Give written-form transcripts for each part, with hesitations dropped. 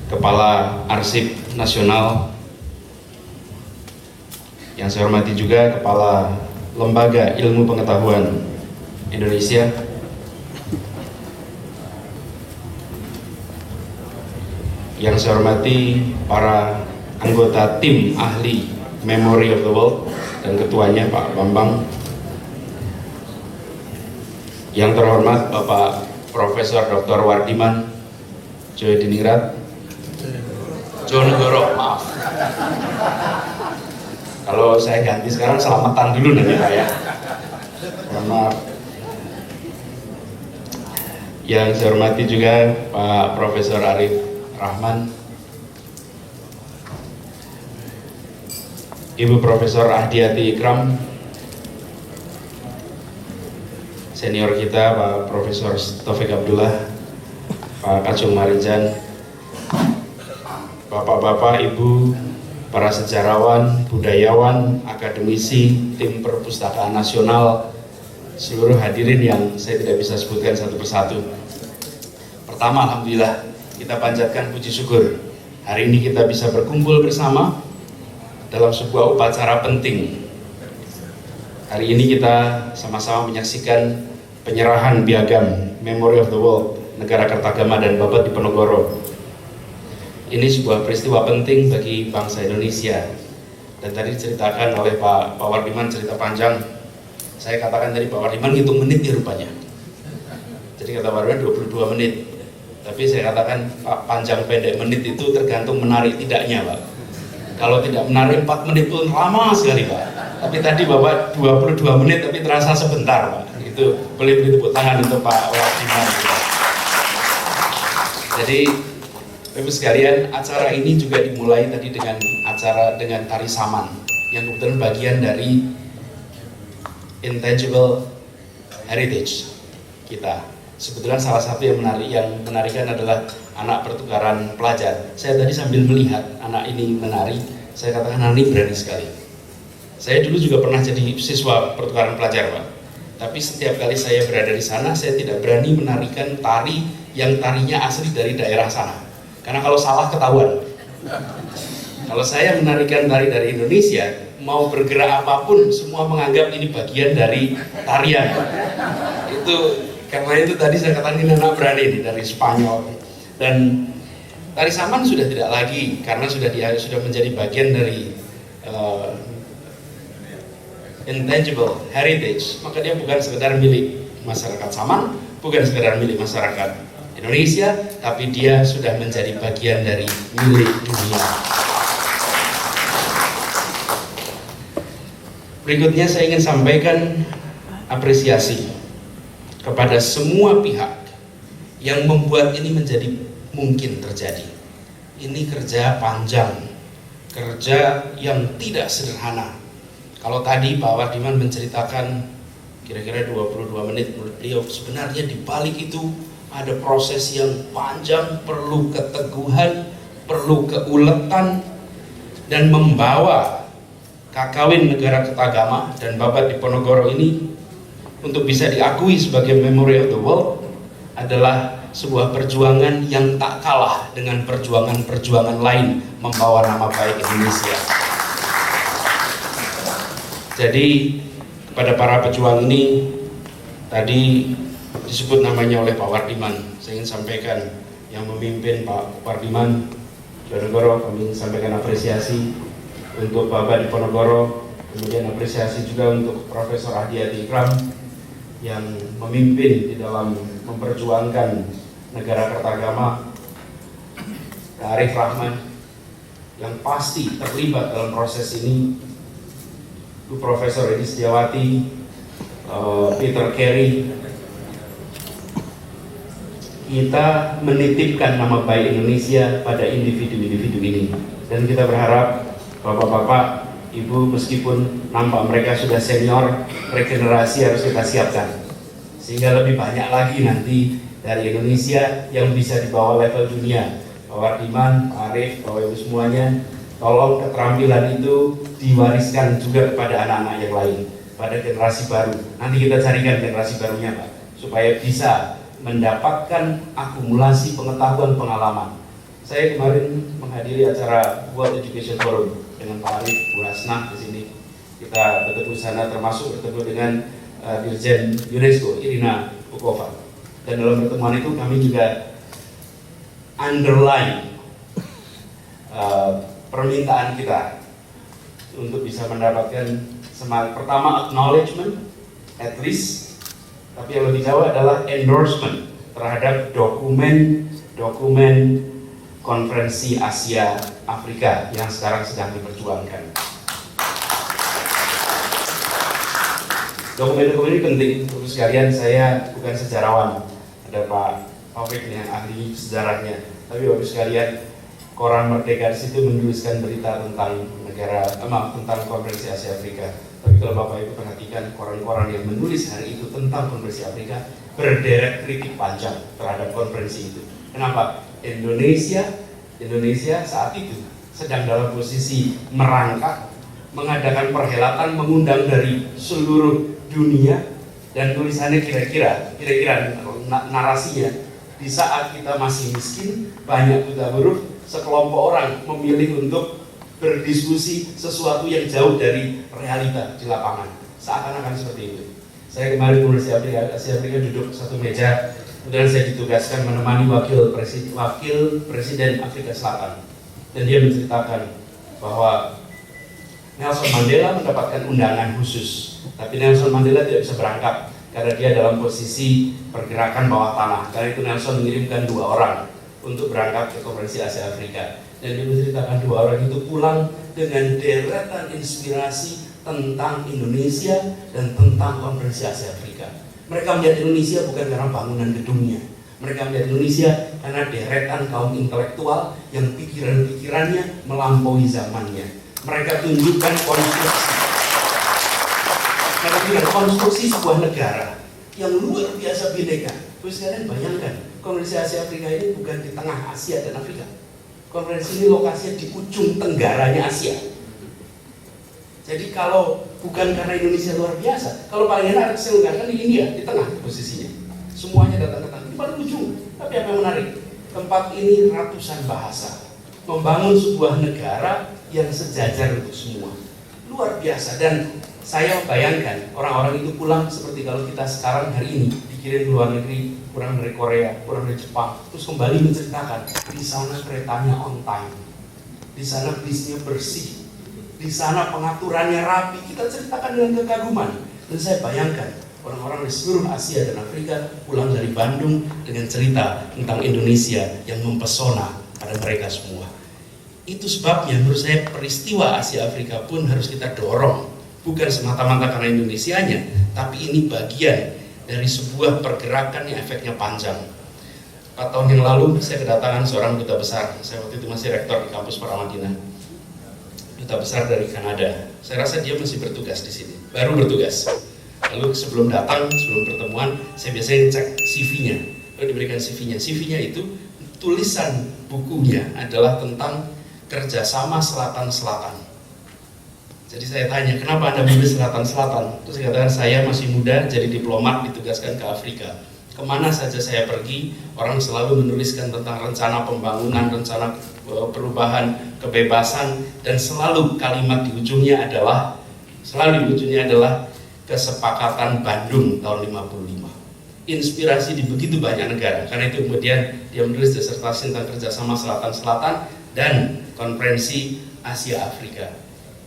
Kepala Arsip Nasional, yang saya hormati juga Kepala Lembaga Ilmu Pengetahuan Indonesia, yang saya hormati para anggota tim ahli Memory of the World dan ketuanya Pak Bambang, yang terhormat Bapak Profesor Dr. Wardiman Jojonegoro, maaf. Kalau saya ganti sekarang selamatan dulu nanti Pak ya. Mohon maaf. Yang saya hormati juga Pak Profesor Arif Rahman, Ibu Profesor Ahdiati Ikram, senior kita Pak Profesor Taufik Abdullah, Pak Kacung Marijan, Bapak-bapak, Ibu, para sejarawan, budayawan, akademisi, tim perpustakaan nasional, seluruh hadirin yang saya tidak bisa sebutkan satu persatu. Pertama, alhamdulillah, kita panjatkan puji syukur. Hari ini kita bisa berkumpul bersama dalam sebuah upacara penting. Hari ini kita sama-sama menyaksikan penyerahan piagam Memory of the World Negara Kertagama dan Babat Diponegoro. Ini sebuah peristiwa penting bagi bangsa Indonesia. Dan tadi diceritakan oleh Pak Wardiman cerita panjang. Saya katakan tadi Pak Wardiman ngitung menit ya rupanya. Jadi kata Pak Wardiman 22 menit. Tapi saya katakan Pak, panjang pendek menit itu tergantung menarik tidaknya Pak. Kalau tidak menarik 4 menit pun lama sekali Pak. Tapi tadi Bapak 22 menit tapi terasa sebentar Pak. Itu boleh beri tepuk tangan untuk Pak Wardiman. Jadi Bapak sekalian, acara ini juga dimulai tadi dengan tari saman yang kebetulan bagian dari intangible heritage kita. Sebetulnya salah satu yang menarikan adalah anak pertukaran pelajar. Saya tadi sambil melihat anak ini menari, saya katakan anak ini berani sekali. Saya dulu juga pernah jadi siswa pertukaran pelajar Pak. Tapi setiap kali saya berada di sana, saya tidak berani menarikan tari yang tarinya asli dari daerah sana. Karena kalau salah ketahuan. Kalau saya menarikan tari dari Indonesia, mau bergerak apapun, semua menganggap ini bagian dari tarian. Karena itu tadi saya katakan ini anak berani ini dari Spanyol. Dan tari saman sudah tidak lagi, karena sudah menjadi bagian dari intangible heritage. Maka dia bukan sekedar milik masyarakat Saman, bukan sekedar milik masyarakat Indonesia, tapi dia sudah menjadi bagian dari milik dunia. Berikutnya saya ingin sampaikan apresiasi kepada semua pihak yang membuat ini menjadi mungkin terjadi. Ini kerja panjang, kerja yang tidak sederhana. Kalau tadi Pak Wardiman menceritakan kira-kira 22 menit menurut beliau, sebenarnya di balik itu ada proses yang panjang, perlu keteguhan, perlu keuletan, dan membawa Kakawin Negara Kertagama dan Babat Diponegoro ini untuk bisa diakui sebagai Memory of the World adalah sebuah perjuangan yang tak kalah dengan perjuangan-perjuangan lain membawa nama baik Indonesia. Jadi kepada para pejuang ini, tadi disebut namanya oleh Pak Wardiman, saya ingin sampaikan yang memimpin Pak Wardiman Jojonegoro, kami ingin sampaikan apresiasi untuk Babat Diponegoro, kemudian apresiasi juga untuk Profesor Ahdiati Ikram yang memimpin di dalam memperjuangkan negara Kertagama, Arif Rahman yang pasti terlibat dalam proses ini, Bu Profesor Edi Setiawati, Peter Carey. Kita menitipkan nama baik Indonesia pada individu-individu ini, dan kita berharap Bapak-bapak, Ibu, meskipun nampak mereka sudah senior, regenerasi harus kita siapkan sehingga lebih banyak lagi nanti dari Indonesia yang bisa dibawa level dunia. Pak Wardiman, Pak Arif, Bapak Ibu semuanya, tolong keterampilan itu diwariskan juga kepada anak-anak yang lain, pada generasi baru. Nanti kita carikan generasi barunya Pak, supaya bisa mendapatkan akumulasi pengetahuan pengalaman. Saya kemarin menghadiri acara World Education Forum dengan Pak Arif, Bu Hasnah di sini. Kita bertemu sana, termasuk bertemu dengan Dirjen UNESCO Irina Bokova. Dan dalam pertemuan itu kami juga underline permintaan kita untuk bisa mendapatkan pertama acknowledgement at least, tapi yang lebih jauh adalah endorsement terhadap dokumen Konferensi Asia Afrika yang sekarang sedang diperjuangkan. Dokumen-dokumen ini penting untuk sekalian. Saya bukan sejarawan, ada Pak Taufik yang ahli sejarahnya, tapi Bapak sekalian, Koran Merdeka di situ menuliskan berita tentang tentang Konferensi Asia Afrika. Tapi kalau Bapak Ibu perhatikan, koran-koran yang menulis hari itu tentang Konferensi Afrika berderet kritik panjang terhadap konferensi itu. Kenapa? Indonesia saat itu sedang dalam posisi merangkak, mengadakan perhelatan, mengundang dari seluruh dunia, dan tulisannya kira-kira narasinya, di saat kita masih miskin, banyak buta huruf, sekelompok orang memilih untuk berdiskusi sesuatu yang jauh dari realita di lapangan. Seakan-akan seperti itu. Saya kemarin di Asia Afrika duduk satu meja, kemudian saya ditugaskan menemani wakil presiden Afrika Selatan, dan dia menceritakan bahwa Nelson Mandela mendapatkan undangan khusus, tapi Nelson Mandela tidak bisa berangkat karena dia dalam posisi pergerakan bawah tanah. Karena itu Nelson mengirimkan 2 orang untuk berangkat ke Konferensi Asia Afrika, dan dia menceritakan 2 orang itu pulang dengan deretan inspirasi tentang Indonesia dan tentang Konferensi Asia Afrika. Mereka melihat Indonesia bukan karena bangunan gedungnya, mereka melihat Indonesia karena deretan kaum intelektual yang pikiran-pikirannya melampaui zamannya. Mereka tunjukkan konstruksi sebuah negara yang luar biasa bineka. Terus kalian bayangkan, Konferensi Asia Afrika ini bukan di tengah Asia dan Afrika. Konferensi ini lokasinya di ujung tenggaranya Asia. Jadi kalau bukan karena Indonesia luar biasa, kalau paling enak diselenggarakan di India, di tengah posisinya. Semuanya datang ke tengah, di paling ujung. Tapi apa yang menarik? Tempat ini ratusan bahasa, membangun sebuah negara yang sejajar untuk semua. Luar biasa. Dan saya bayangkan orang-orang itu pulang seperti kalau kita sekarang hari ini dikirim ke luar negeri, pulang dari Korea, pulang dari Jepang, terus kembali menceritakan di sana keretanya on time, di sana bisnya bersih, di sana pengaturannya rapi. Kita ceritakan dengan kekaguman. Dan saya bayangkan orang-orang di seluruh Asia dan Afrika pulang dari Bandung dengan cerita tentang Indonesia yang mempesona pada mereka semua. Itu sebabnya menurut saya peristiwa Asia Afrika pun harus kita dorong, bukan semata-mata karena Indonesianya, tapi ini bagian dari sebuah pergerakan yang efeknya panjang. 4 tahun yang lalu saya kedatangan seorang duta besar. Saya waktu itu masih rektor di kampus Paramadina, duta besar dari Kanada. Saya rasa dia masih bertugas di sini, baru bertugas. Lalu sebelum pertemuan, saya biasanya cek CV-nya. Lalu diberikan CV-nya. CV-nya itu tulisan bukunya adalah tentang kerjasama Selatan-Selatan. Jadi saya tanya, kenapa Anda memilih Selatan-Selatan? Terus saya katakan, saya masih muda, jadi diplomat, ditugaskan ke Afrika. Kemana saja saya pergi, orang selalu menuliskan tentang rencana pembangunan, rencana perubahan, kebebasan, dan selalu kalimat di ujungnya adalah kesepakatan Bandung tahun 55. Inspirasi di begitu banyak negara. Karena itu kemudian dia menulis disertasi tentang kerjasama Selatan-Selatan dan Konferensi Asia Afrika.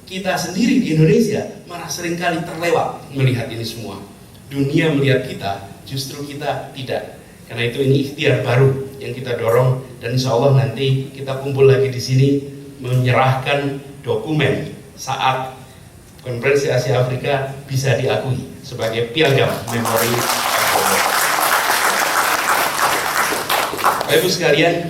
Kita sendiri di Indonesia malah seringkali terlewat melihat ini semua. Dunia melihat kita, justru kita tidak. Karena itu ini ikhtiar baru yang kita dorong, dan insya Allah nanti kita kumpul lagi di sini menyerahkan dokumen saat Konferensi Asia Afrika bisa diakui sebagai piagam memori. Bapak Ibu sekalian,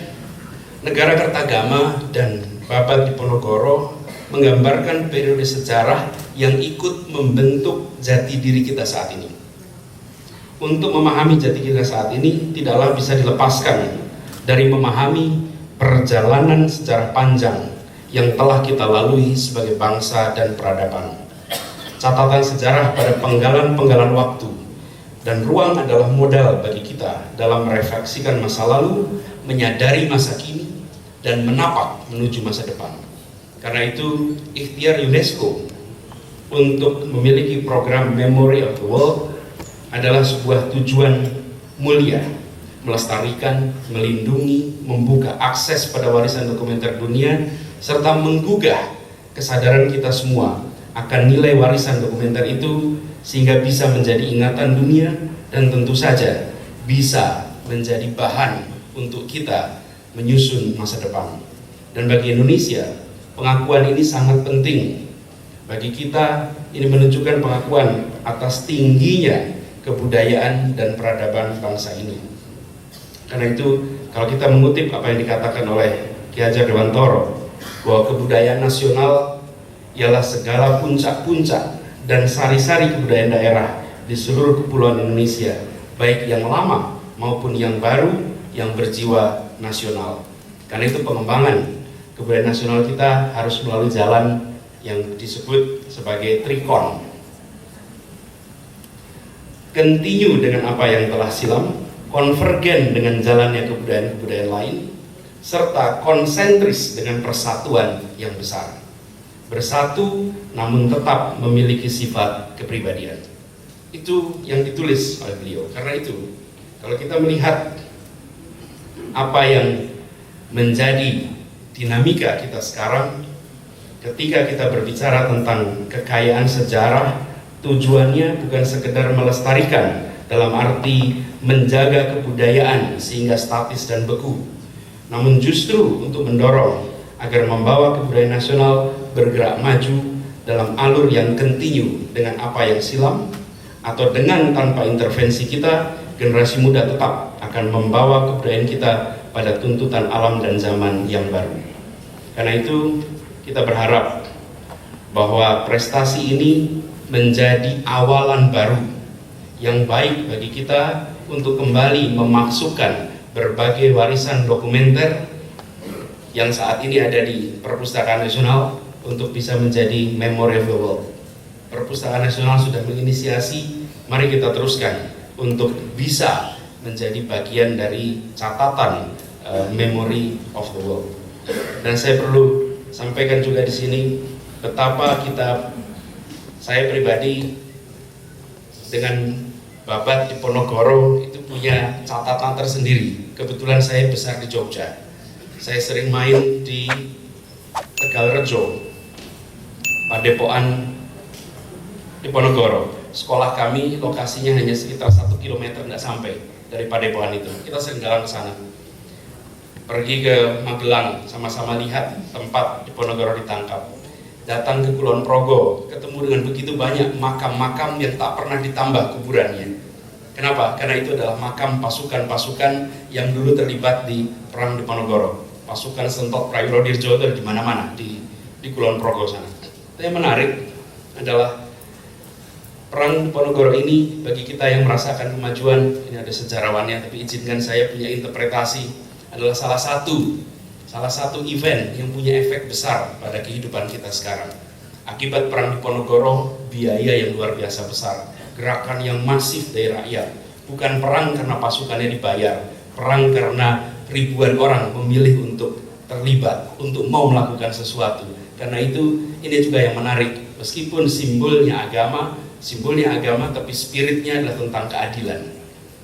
negara Kertagama dan Babat Diponegoro menggambarkan periode sejarah yang ikut membentuk jati diri kita saat ini. Untuk memahami jati kita saat ini tidaklah bisa dilepaskan dari memahami perjalanan sejarah panjang yang telah kita lalui sebagai bangsa dan peradaban. Catatan sejarah pada penggalan-penggalan waktu Dan ruang adalah modal bagi kita dalam merefleksikan masa lalu, menyadari masa kini, dan menapak menuju masa depan. Karena itu, ikhtiar UNESCO untuk memiliki program Memory of the World adalah sebuah tujuan mulia, melestarikan, melindungi, membuka akses pada warisan dokumenter dunia, serta menggugah kesadaran kita semua akan nilai warisan dokumenter itu, sehingga bisa menjadi ingatan dunia dan tentu saja bisa menjadi bahan untuk kita menyusun masa depan. Dan bagi Indonesia, pengakuan ini sangat penting. Bagi kita, ini menunjukkan pengakuan atas tingginya kebudayaan dan peradaban bangsa ini. Karena itu, kalau kita mengutip apa yang dikatakan oleh Ki Hajar Dewantoro, bahwa kebudayaan nasional ialah segala puncak-puncak dan sari-sari kebudayaan daerah di seluruh kepulauan Indonesia, baik yang lama maupun yang baru, yang berjiwa nasional. Karena itu pengembangan kebudayaan nasional kita harus melalui jalan yang disebut sebagai trikon. Continue dengan apa yang telah silam, konvergen dengan jalannya kebudayaan-kebudayaan lain, serta konsentris dengan persatuan yang besar. Bersatu namun tetap memiliki sifat kepribadian. Itu yang ditulis oleh beliau. Karena itu, kalau kita melihat apa yang menjadi dinamika kita sekarang, ketika kita berbicara tentang kekayaan sejarah, tujuannya bukan sekedar melestarikan dalam arti menjaga kebudayaan sehingga statis dan beku, namun justru untuk mendorong agar membawa kebudayaan nasional bergerak maju dalam alur yang kontinu dengan apa yang silam, atau dengan tanpa intervensi kita, generasi muda tetap akan membawa kebudayaan kita pada tuntutan alam dan zaman yang baru. Karena itu kita berharap bahwa prestasi ini menjadi awalan baru yang baik bagi kita untuk kembali memasukkan berbagai warisan dokumenter yang saat ini ada di Perpustakaan Nasional untuk bisa menjadi Memory of the World. Perpustakaan Nasional sudah menginisiasi, mari kita teruskan untuk bisa menjadi bagian dari catatan Memory of the World. Dan saya perlu sampaikan juga di sini betapa saya pribadi dengan Babat Diponegoro itu punya catatan tersendiri. Kebetulan saya besar di Jogja. Saya sering main di Tegalrejo, Padepokan Diponegoro. Sekolah kami lokasinya hanya sekitar 1 kilometer, tidak sampai dari Padepokan itu. Kita sering jalan ke sana. Pergi ke Magelang, sama-sama lihat tempat Diponegoro ditangkap. Datang ke Kulon Progo, ketemu dengan begitu banyak makam-makam yang tak pernah ditambah kuburannya. Kenapa? Karena itu adalah makam pasukan-pasukan yang dulu terlibat di Perang Diponegoro. Pasukan Sentot Prawirodirjo itu di mana-mana di Kulon Progo sana. Yang menarik adalah Perang Diponegoro ini bagi kita yang merasakan kemajuan, ini ada sejarawannya, tapi izinkan saya punya interpretasi, adalah salah satu event yang punya efek besar pada kehidupan kita sekarang. Akibat Perang Diponegoro, biaya yang luar biasa besar, gerakan yang masif dari rakyat, bukan perang karena pasukannya dibayar, perang karena ribuan orang memilih untuk terlibat, untuk mau melakukan sesuatu. Karena itu, ini juga yang menarik, meskipun simbolnya agama, tapi spiritnya adalah tentang keadilan.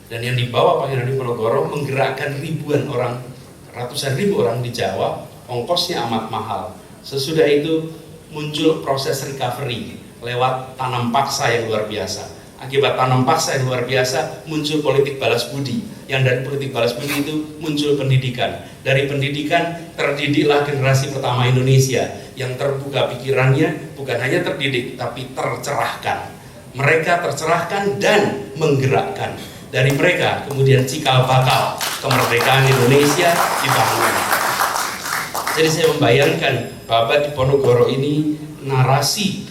Dan yang dibawa Pangeran Diponegoro menggerakkan ribuan orang, ratusan ribu orang di Jawa, ongkosnya amat mahal. Sesudah itu muncul proses recovery lewat tanam paksa yang luar biasa. Akibat tanam paksa yang luar biasa muncul politik balas budi, yang dari politik balas budi itu muncul pendidikan. Dari pendidikan terdidiklah generasi pertama Indonesia yang terbuka pikirannya, bukan hanya terdidik tapi tercerahkan. Mereka tercerahkan dan menggerakkan. Dari mereka kemudian cikal bakal kemerdekaan Indonesia dibangun. Jadi saya membayangkan Babat Diponegoro ini narasi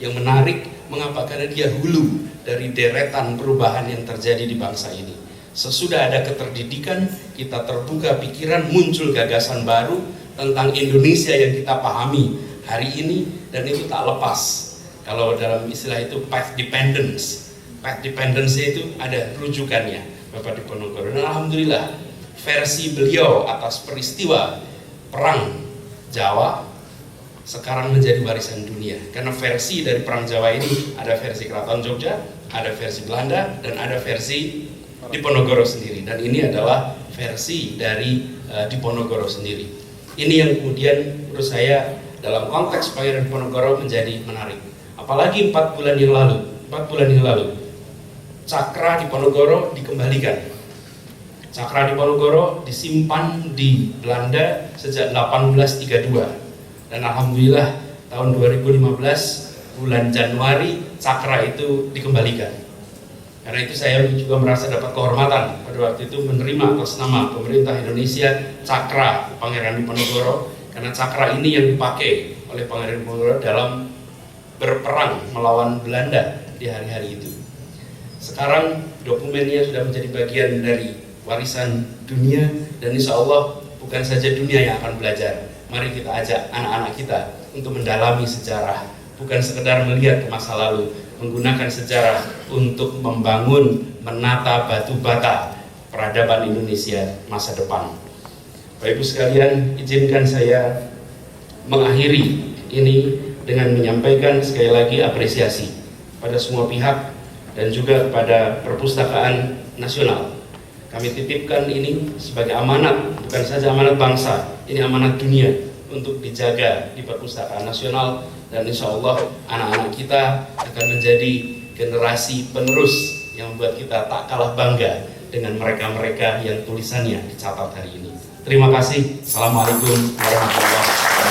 yang menarik. Mengapa? Karena dia hulu dari deretan perubahan yang terjadi di bangsa ini. Sesudah ada keterdidikan, kita terbuka pikiran, muncul gagasan baru tentang Indonesia yang kita pahami hari ini, dan itu tak lepas. Kalau dalam istilah itu path dependence, Path Dependency itu ada rujukannya, Bapak Diponegoro. Dan alhamdulillah versi beliau atas peristiwa perang Jawa sekarang menjadi warisan dunia. Karena versi dari perang Jawa ini ada versi Keraton Jogja, ada versi Belanda, dan ada versi Diponegoro sendiri. Dan ini adalah versi dari Diponegoro sendiri. Ini yang kemudian menurut saya dalam konteks Pangeran Diponegoro menjadi menarik. Apalagi 4 bulan yang lalu Cakra Diponegoro dikembalikan. Cakra Diponegoro disimpan di Belanda sejak 1832. Dan alhamdulillah tahun 2015 bulan Januari Cakra itu dikembalikan. Karena itu saya juga merasa dapat kehormatan pada waktu itu menerima atas nama pemerintah Indonesia Cakra Pangeran Diponegoro, karena Cakra ini yang dipakai oleh Pangeran Diponegoro dalam berperang melawan Belanda di hari-hari itu. Sekarang dokumennya sudah menjadi bagian dari warisan dunia, dan insya Allah bukan saja dunia yang akan belajar. Mari kita ajak anak-anak kita untuk mendalami sejarah, bukan sekedar melihat ke masa lalu, menggunakan sejarah untuk membangun, menata batu bata peradaban Indonesia masa depan. Bapak Ibu sekalian, izinkan saya mengakhiri ini dengan menyampaikan sekali lagi apresiasi pada semua pihak dan juga kepada Perpustakaan Nasional. Kami titipkan ini sebagai amanat, bukan saja amanat bangsa, ini amanat dunia untuk dijaga di Perpustakaan Nasional, dan insya Allah anak-anak kita akan menjadi generasi penerus yang membuat kita tak kalah bangga dengan mereka-mereka yang tulisannya dicatat hari ini. Terima kasih. Assalamualaikum warahmatullahi wabarakatuh.